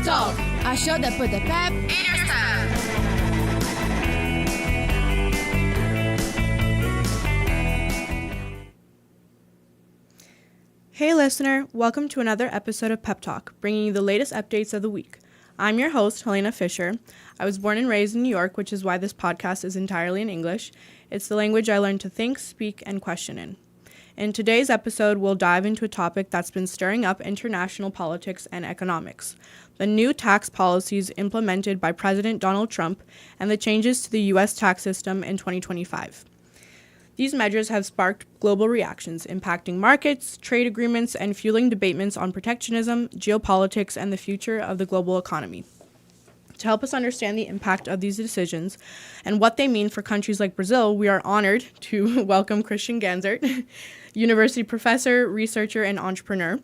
Talk, a show that put the pep in your step. Hey listener, welcome to another episode of Pep Talk, bringing you the latest updates of the week. I'm your host, Helena Fisher. I was born and raised in New York, which is why this podcast is entirely in English. It's the language I learned to think, speak, and question in. In today's episode, we'll dive into a topic that's been stirring up international politics and economics: the new tax policies implemented by President Donald Trump and the changes to the U.S. tax system in 2025. These measures have sparked global reactions, impacting markets, trade agreements, and fueling debates on protectionism, geopolitics, and the future of the global economy. To help us understand the impact of these decisions and what they mean for countries like Brazil, we are honored to welcome Christian Ganzert, university professor, researcher, and entrepreneur.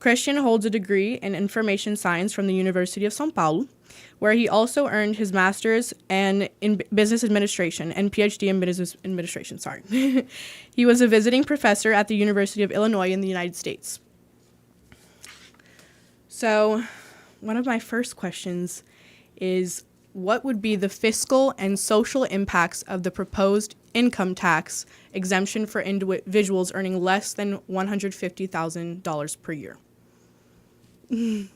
Christian holds a degree in information science from the University of São Paulo, where he also earned his master's in business administration and PhD in business administration. He was a visiting professor at the University of Illinois in the United States. So, one of my first questions is, what would be the fiscal and social impacts of the proposed income tax exemption for individuals earning less than $150,000 per year? $150,000?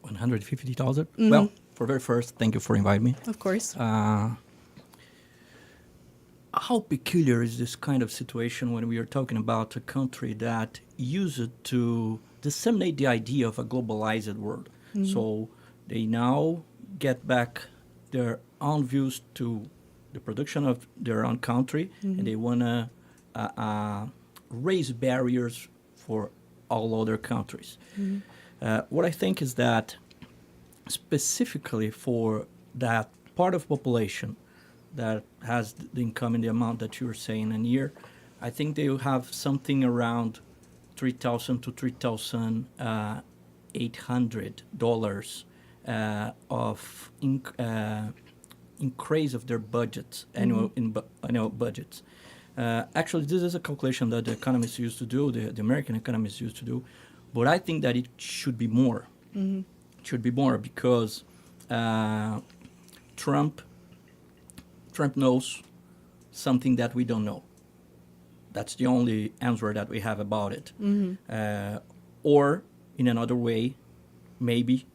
Mm-hmm. Well, for very first, thank you for inviting me. Of course. How peculiar is this kind of situation when we are talking about a country that used it to disseminate the idea of a globalized world? Mm-hmm. So they now get back their own views to the production of their own country, mm-hmm. and they want to raise barriers for all other countries. Mm-hmm. What I think is that specifically for that part of population that has the income in the amount that you were saying a year, I think they will have something around $3,000 to $3,800 of increase of their budgets, mm-hmm. annual budgets. Actually, this is a calculation that the economists used to do, the American economists used to do, but I think that it should be more. Mm-hmm. It should be more because Trump knows something that we don't know. That's the only answer that we have about it. Mm-hmm. Or in another way, maybe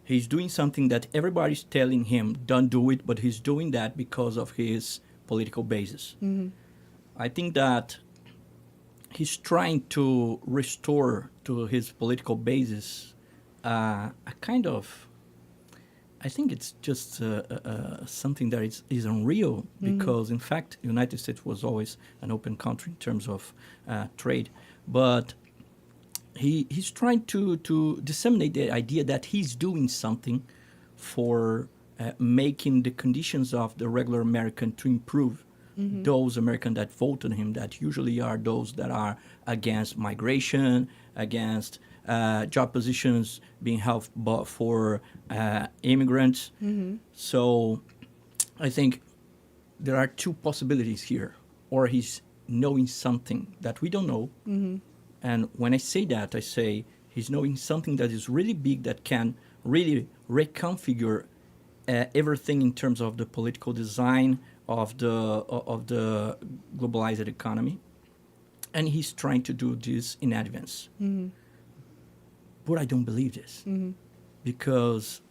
he's doing something that everybody's telling him, don't do it, but he's doing that because of his political basis. Mm-hmm. I think that he's trying to restore to his political basis a kind of, I think it's just something that is unreal, mm-hmm. because in fact, the United States was always an open country in terms of trade, but he's trying to disseminate the idea that he's doing something for making the conditions of the regular American to improve. Mm-hmm. Those Americans that voted him, that usually are those that are against migration, against job positions being held for immigrants. Mm-hmm. So I think there are two possibilities here. Or he's knowing something that we don't know. Mm-hmm. And when I say that, I say he's knowing something that is really big, that can really reconfigure everything in terms of the political design of the globalized economy, and he's trying to do this in advance. Mm-hmm. But I don't believe this, mm-hmm. because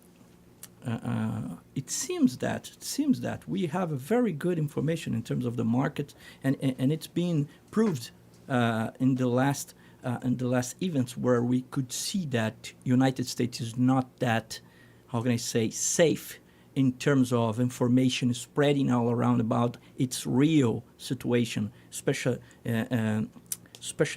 it seems that we have a very good information in terms of the market, and it's been proved in the last events where we could see that United States is not that, how can I say, safe in terms of information spreading all around about its real situation, especially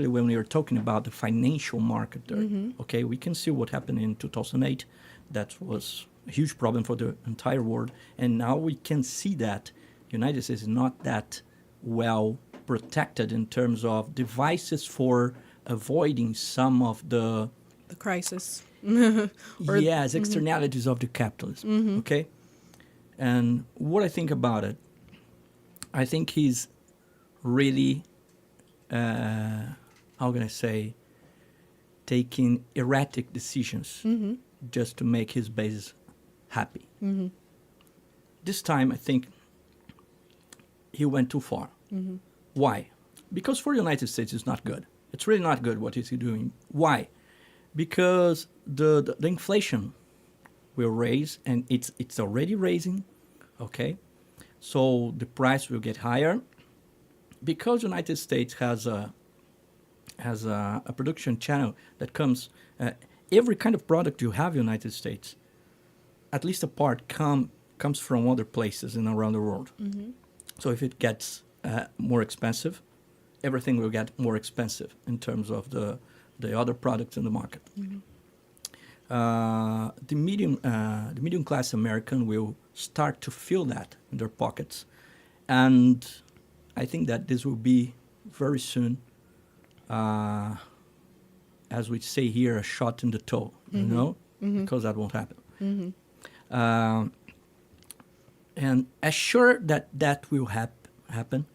when we are talking about the financial market there. Mm-hmm. Okay, we can see what happened in 2008. That was a huge problem for the entire world. And now we can see that the United States is not that well protected in terms of devices for avoiding some of the crisis. Yes, externalities mm-hmm. of the capitalism. Mm-hmm. Okay? And what I think about it, I think he's really, how can I say, taking erratic decisions. Mm-hmm. just to make his base happy. This time, I think he went too far. Why? Because for the United States, it's not good. It's really not good what is he doing. Why? Because the inflation will raise, and it's already raising, okay? So the price will get higher. Because the United States has a production channel that comes, every kind of product you have in the United States, at least a part comes from other places and around the world. So if it gets more expensive, everything will get more expensive in terms of the other products in the market. The medium class American will start to feel that in their pockets, and I think that this will be very soon, as we say here, a shot in the toe, you know, because that won't happen. And as sure that will happen,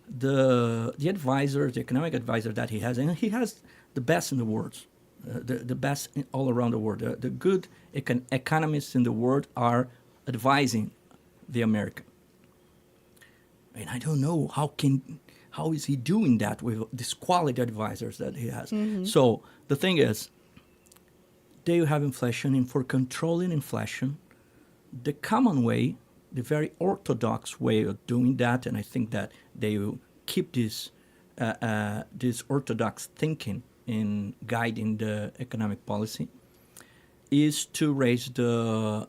the advisor, the economic advisor that he has, and he has the best in the world, the best all around the world. The good economists in the world are advising the American. And I don't know how is he doing that with these quality advisors that he has. So the thing is, they will have inflation, and for controlling inflation, the common way, the very orthodox way of doing that, and I think that they will keep this orthodox thinking in guiding the economic policy, is to raise the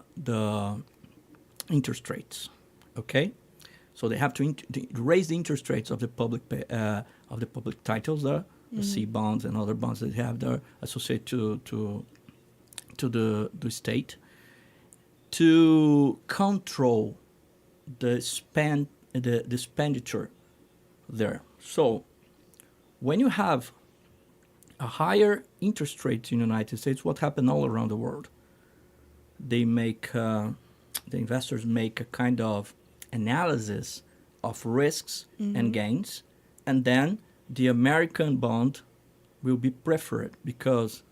interest rates. Okay, so they have to raise the interest rates of the public titles, the C bonds and other bonds that they have there associated to the state, to control the expenditure there. So when you have a higher interest rate in the United States, what happened all around the world? They make the investors make a kind of analysis of risks and gains, and then the American bond will be preferred because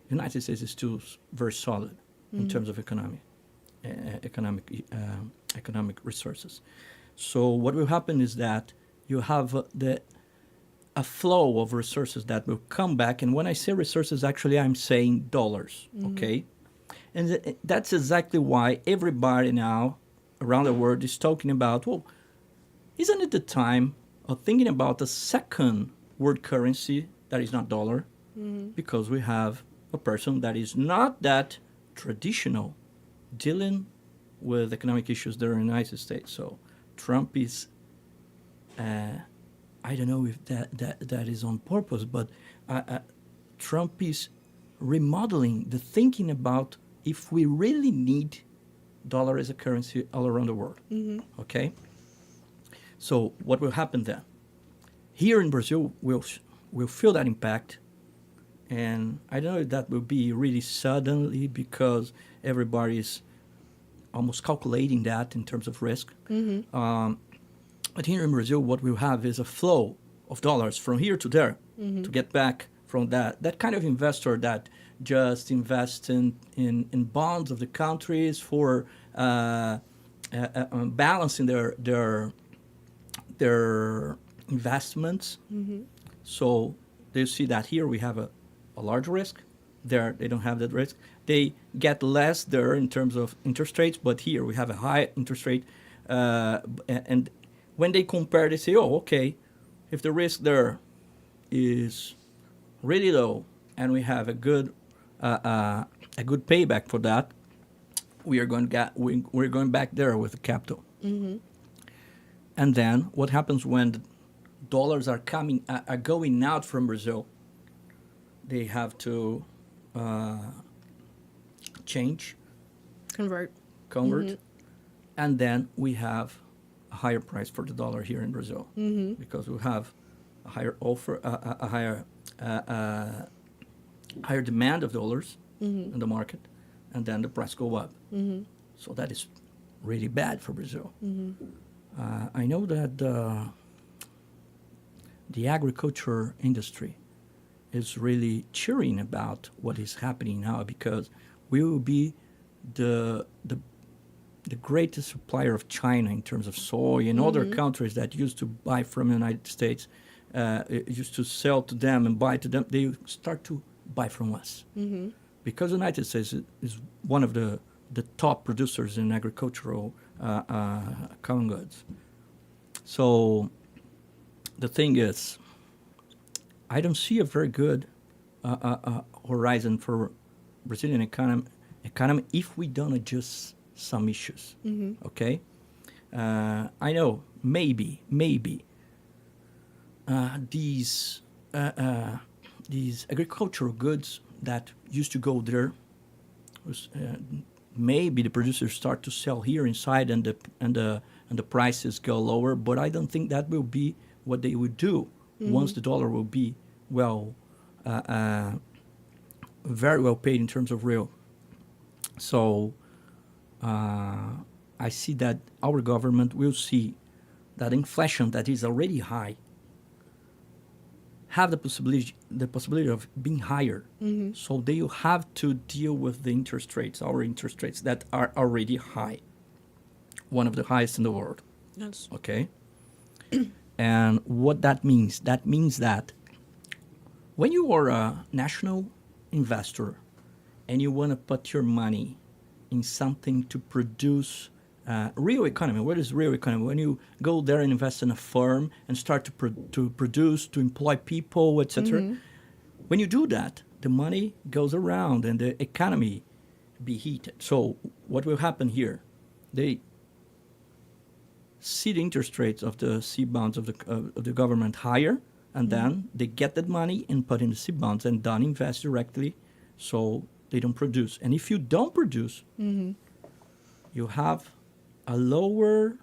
the United States is still very solid in terms of economic resources. So what will happen is that you have a flow of resources that will come back. And when I say resources, actually I'm saying dollars, okay? And that's exactly why everybody now around the world is talking about, well, isn't it the time of thinking about a second world currency that is not dollar? Because we have a person that is not that traditional dealing with economic issues there in the United States. So Trump is, I don't know if that is on purpose, but Trump is remodeling the thinking about if we really need dollar as a currency all around the world. Okay? So what will happen then? Here in Brazil, we'll feel that impact. And I don't know if that will be really suddenly because everybody is almost calculating that in terms of risk. But here in Brazil, what we'll have is a flow of dollars from here to there to get back from that kind of investor that just invests in bonds of the countries for balancing their investments. So they see that here we have a large risk. There they don't have that risk. They get less there in terms of interest rates, but here we have a high interest rate. And when they compare, they say, oh, okay, if the risk there is really low and we have a good payback for that, we're going back there with the capital. And then what happens when the dollars are going out from Brazil? They have to change, convert, and then we have a higher price for the dollar here in Brazil because we have a higher offer, a higher demand of dollars in the market, and then the price go up. So that is really bad for Brazil. I know that the agriculture industry is really cheering about what is happening now because we will be the greatest supplier of China in terms of soy and other countries that used to buy from the United States, used to sell to them and buy to them, they start to buy from us. Because the United States is one of the top producers in agricultural common goods. So the thing is, I don't see a very good horizon for Brazilian economy if we don't adjust some issues. Okay, I know maybe these agricultural goods that used to go there, maybe the producers start to sell here inside, and the prices go lower. But I don't think that will be what they would do once the dollar will be very well paid in terms of real. So I see that our government will see that inflation that is already high have the possibility of being higher. So they will have to deal with the interest rates, our interest rates that are already high, one of the highest in the world. Yes. Okay. And what that means that when you are a national investor and you want to put your money in something to produce real economy. What is real economy? When you go there and invest in a firm and start to produce, to employ people, etc. When you do that, the money goes around and the economy be heated. So what will happen here? They see the interest rates of the C bonds of the government higher, and then they get that money and put in the C bonds and don't invest directly, so they don't produce. And if you don't produce, you have a lower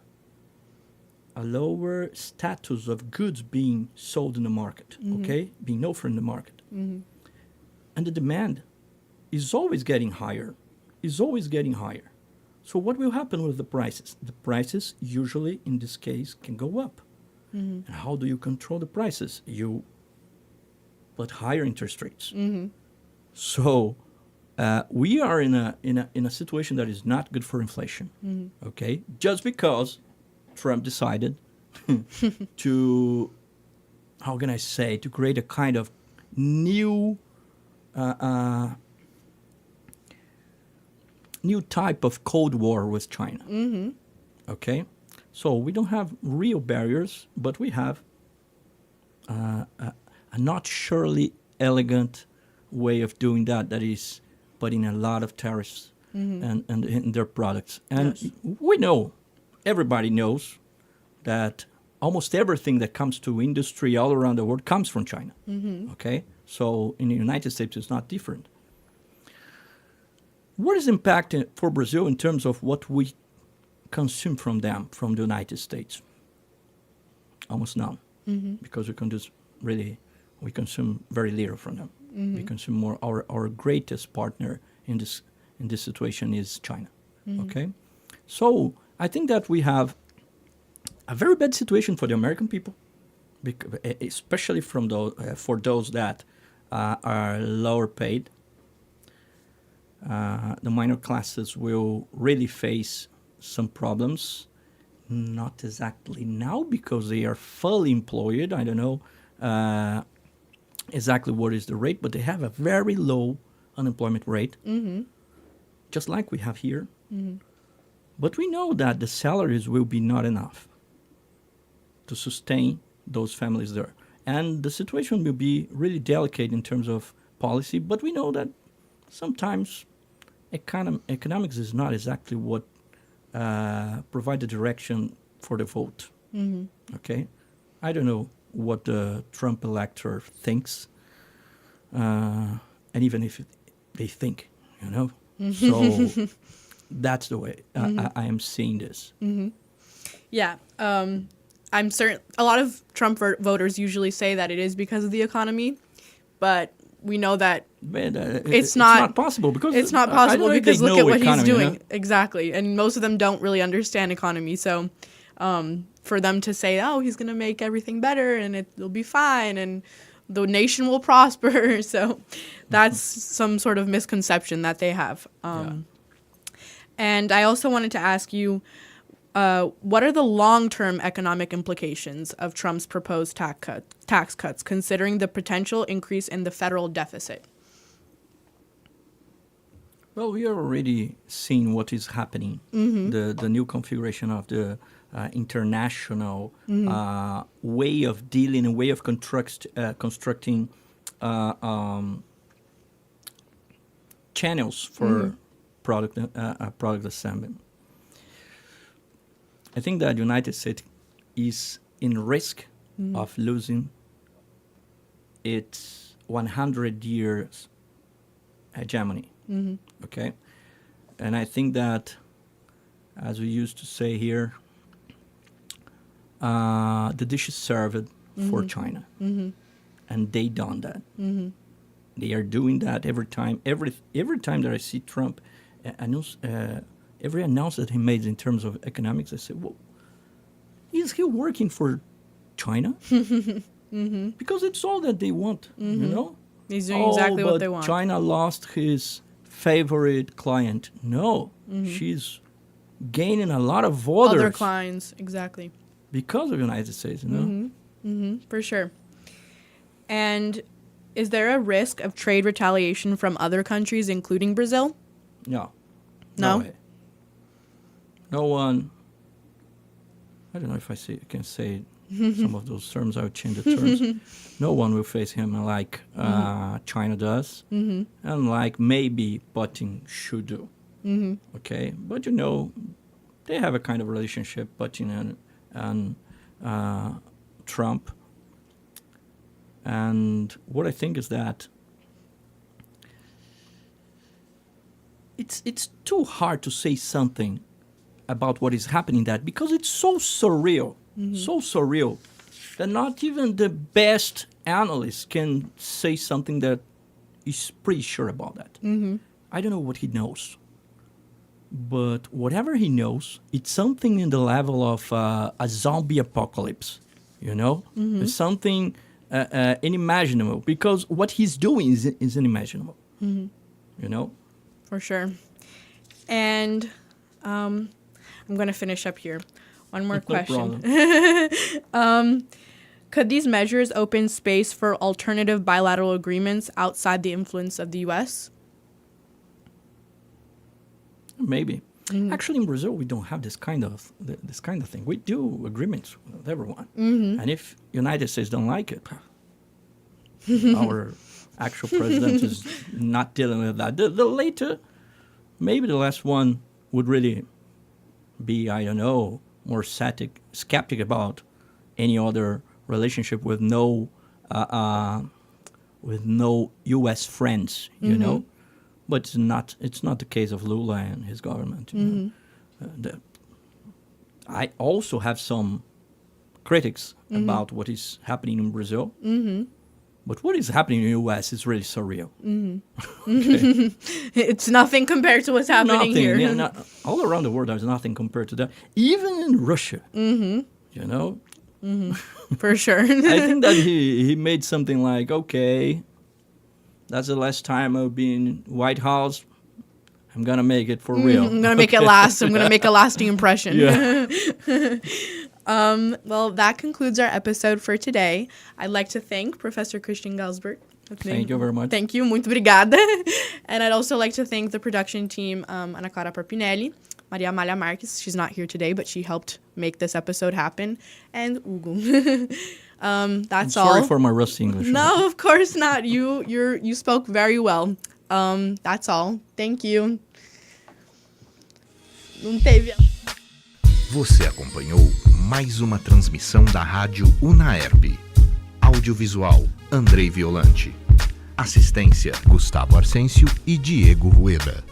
status of goods being sold in the market, okay, being offered in the market, and the demand is always getting higher, So what will happen with the prices? The prices usually, in this case, can go up. And how do you control the prices? You put higher interest rates. So we are in a situation that is not good for inflation. Okay, just because Trump decided to, how can I say, to create a kind of new type of Cold War with China. Okay, so we don't have real barriers, but we have a not surely elegant way of doing that. That is putting a lot of tariffs and in their products. And we know, everybody knows, that almost everything that comes to industry all around the world comes from China. Okay, so in the United States it's not different. What is impact for Brazil in terms of what we consume from them, from the United States? Almost none, because we consume very little from them. We consume more. Our greatest partner in this situation is China. Okay, so I think that we have a very bad situation for the American people, especially for those that are lower paid. The minor classes will really face some problems, not exactly now because they are fully employed. I don't know exactly what is the rate, but they have a very low unemployment rate, just like we have here. But we know that the salaries will be not enough to sustain those families there. And the situation will be really delicate in terms of policy, but we know that sometimes economics is not exactly what provide the direction for the vote. Okay, I don't know what the Trump elector thinks, and even if they think, So that's the way I am seeing this. Yeah, I'm certain a lot of Trump voters usually say that it is because of the economy, but we know that it's not possible because look at what he's doing. Exactly. And most of them don't really understand economy. So for them to say, oh, he's going to make everything better and it'll be fine and the nation will prosper. So that's some sort of misconception that they have. And I also wanted to ask you, what are the long-term economic implications of Trump's proposed tax cuts, considering the potential increase in the federal deficit? Well, we are already seeing what is happening. The new configuration of the international way of dealing, a way of constructing channels for product assembly. I think that the United States is in risk of losing its 100 years hegemony. Okay? And I think that, as we used to say here, the dish is served for China. And they done that. They are doing that every time. Every time that I see Trump announce, every announcement that he made in terms of economics, I say, well, is he working for China? Because it's all that they want, you know? He's doing exactly what they want. China lost his favorite client. No, she's gaining a lot of other clients, exactly. Because of the United States, you know? For sure. And is there a risk of trade retaliation from other countries, including Brazil? No. No? Way. No one, I don't know if I can say some of those terms, I would change the terms. No one will face him like China does, and like maybe Putin should do. Okay? But you know, they have a kind of relationship, Putin and Trump. And what I think is that it's too hard to say something about what is happening that because it's so surreal, that not even the best analyst can say something that is pretty sure about that. I don't know what he knows. But whatever he knows, it's something in the level of a zombie apocalypse, you know? It's something unimaginable, because what he's doing is unimaginable, you know? For sure. And I'm going to finish up here. One more question. Could these measures open space for alternative bilateral agreements outside the influence of the U.S.? Maybe. Actually, in Brazil, we don't have this kind of thing. We do agreements with everyone, and if United States don't like it, our actual president is not dealing with that. The later, maybe the last one would really be, I don't know, more skeptic about any other relationship with no U.S. friends, you know. But it's not the case of Lula and his government. You know? I also have some critics about what is happening in Brazil. But what is happening in the U.S. is really surreal. Okay. It's nothing compared to what's happening here. Yeah, all around the world, there's nothing compared to that. Even in Russia, you know? For sure. I think that he made something like, okay, that's the last time I'll be in White House. I'm going to make it for real. I'm going to make it last. I'm going to make a lasting impression. Yeah. Well, that concludes our episode for today. I'd like to thank Professor Christian Ganzert. Thank you very much. Thank you. Muito obrigada. And I'd also like to thank the production team, Ana Clara Parpinelli, Maria Amália Marques. She's not here today, but she helped make this episode happen. And Hugo. That's all. Sorry for my rusty English. No, of course not. You spoke very well. That's all. Thank you. Não teve. Você acompanhou mais uma transmissão da Rádio Unaerp. Audiovisual, Andrei Violante. Assistência, Gustavo Arcêncio e Diego Rueda.